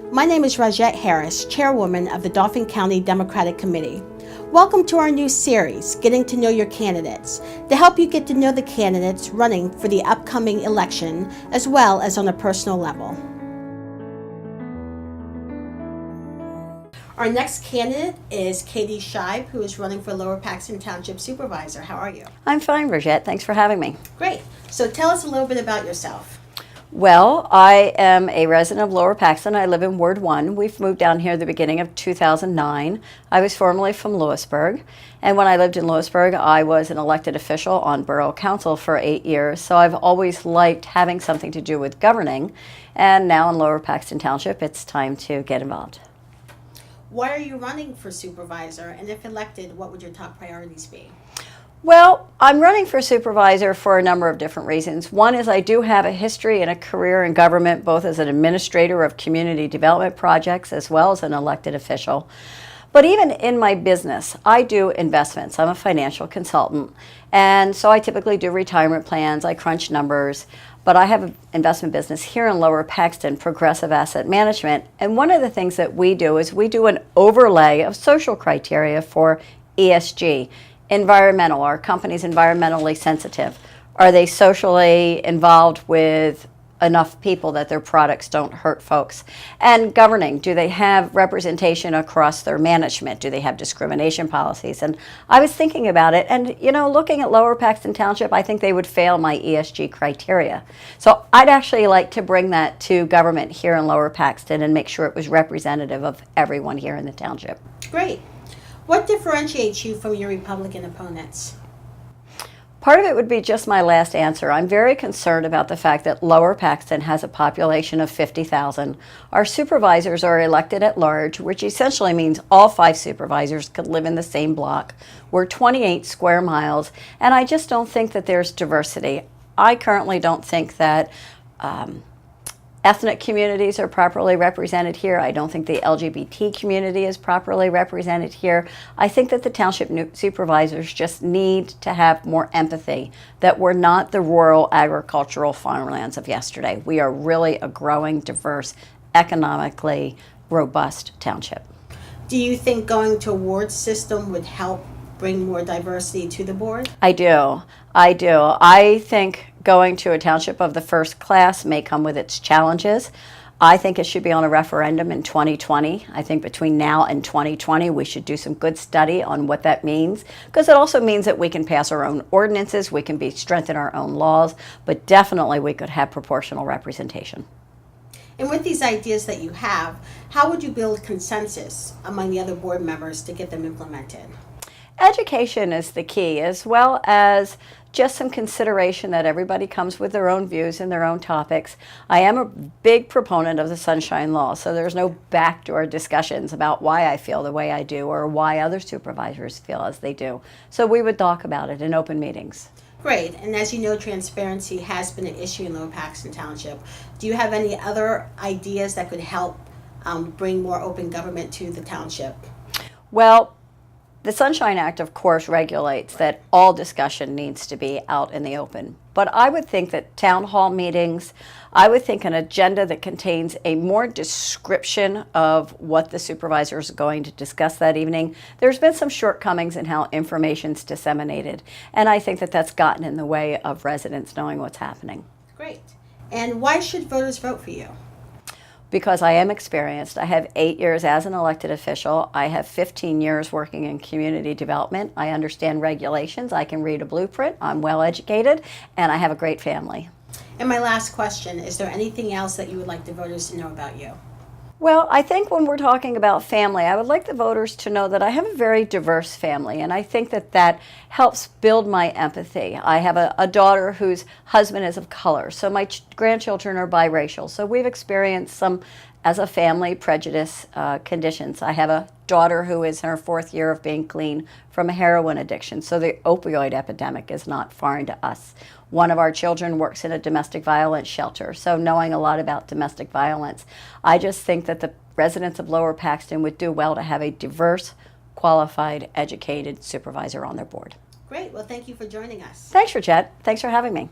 My name is Rajette Harris, Chairwoman of the Dauphin County Democratic Committee. Welcome to our new series, Getting to Know Your Candidates, to help you get to know the candidates running for the upcoming election, as well as on a personal level. Our next candidate is Katie Scheib, who is running for Lower Paxton Township Supervisor. How are you? I'm fine, Rajette. Thanks for having me. Great. So tell us a little bit about yourself. Well, I am a resident of Lower Paxton. I live in Ward 1. We've moved down here at the beginning of 2009. I was formerly from Lewisburg, and when I lived in Lewisburg, I was an elected official on Borough Council for 8 years, so I've always liked having something to do with governing, and now in Lower Paxton Township, it's time to get involved. Why are you running for supervisor, and if elected, what would your top priorities be? Well, I'm running for supervisor for a number of different reasons. One is I do have a history and a career in government, both as an administrator of community development projects as well as an elected official. But even in my business, I do investments. I'm a financial consultant, and so I typically do retirement plans. I crunch numbers, but I have an investment business here in Lower Paxton, Progressive Asset Management, and one of the things that we do is we do an overlay of social criteria for ESG. Environmental. Are companies environmentally sensitive? Are they socially involved with enough people that their products don't hurt folks? And governing. Do they have representation across their management? Do they have discrimination policies? And I was thinking about it, and looking at Lower Paxton Township, I think they would fail my ESG criteria. So I'd actually like to bring that to government here in Lower Paxton and make sure it was representative of everyone here in the township. Great. What differentiates you from your Republican opponents? Part of it would be just my last answer. I'm very concerned about the fact that Lower Paxton has a population of 50,000. Our supervisors are elected at large, which essentially means all 5 supervisors could live in the same block. We're 28 square miles, and I just don't think that there's diversity. I currently don't think that ethnic communities are properly represented here. I don't think the LGBT community is properly represented here. I think that the township supervisors just need to have more empathy, that we're not the rural agricultural farmlands of yesterday. We are really a growing, diverse, economically robust township. Do you think going to a ward system would help bring more diversity to the board? I do. I think going to a township of the first class may come with its challenges. I think it should be on a referendum in 2020. I think between now and 2020 we should do some good study on what that means, because it also means that we can pass our own ordinances, we can strengthen our own laws, but definitely we could have proportional representation. And with these ideas that you have, how would you build consensus among the other board members to get them implemented? Education is the key, as well as just some consideration that everybody comes with their own views and their own topics. I am a big proponent of the Sunshine Law, so there's no backdoor discussions about why I feel the way I do or why other supervisors feel as they do. So we would talk about it in open meetings. Great. And as you know, transparency has been an issue in Lower Paxton Township. Do you have any other ideas that could help bring more open government to the township? Well, the Sunshine Act, of course, regulates that all discussion needs to be out in the open. But I would think that town hall meetings, I would think an agenda that contains a more description of what the supervisor is going to discuss that evening. There's been some shortcomings in how information's disseminated, and I think that that's gotten in the way of residents knowing what's happening. Great. And why should voters vote for you? Because I am experienced. I have 8 years as an elected official. I have 15 years working in community development. I understand regulations. I can read a blueprint. I'm well educated, and I have a great family. And my last question, is there anything else that you would like the voters to know about you? Well, I think when we're talking about family, I would like the voters to know that I have a very diverse family, and I think that that helps build my empathy. I have a daughter whose husband is of color, so my grandchildren are biracial, so we've experienced some, as a family, prejudice conditions. I have a daughter who is in her 4th year of being clean from a heroin addiction, so the opioid epidemic is not foreign to us. One of our children works in a domestic violence shelter, so knowing a lot about domestic violence, I just think that the residents of Lower Paxton would do well to have a diverse, qualified, educated supervisor on their board. Great. Well, thank you for joining us. Thanks, Rajette. Thanks for having me.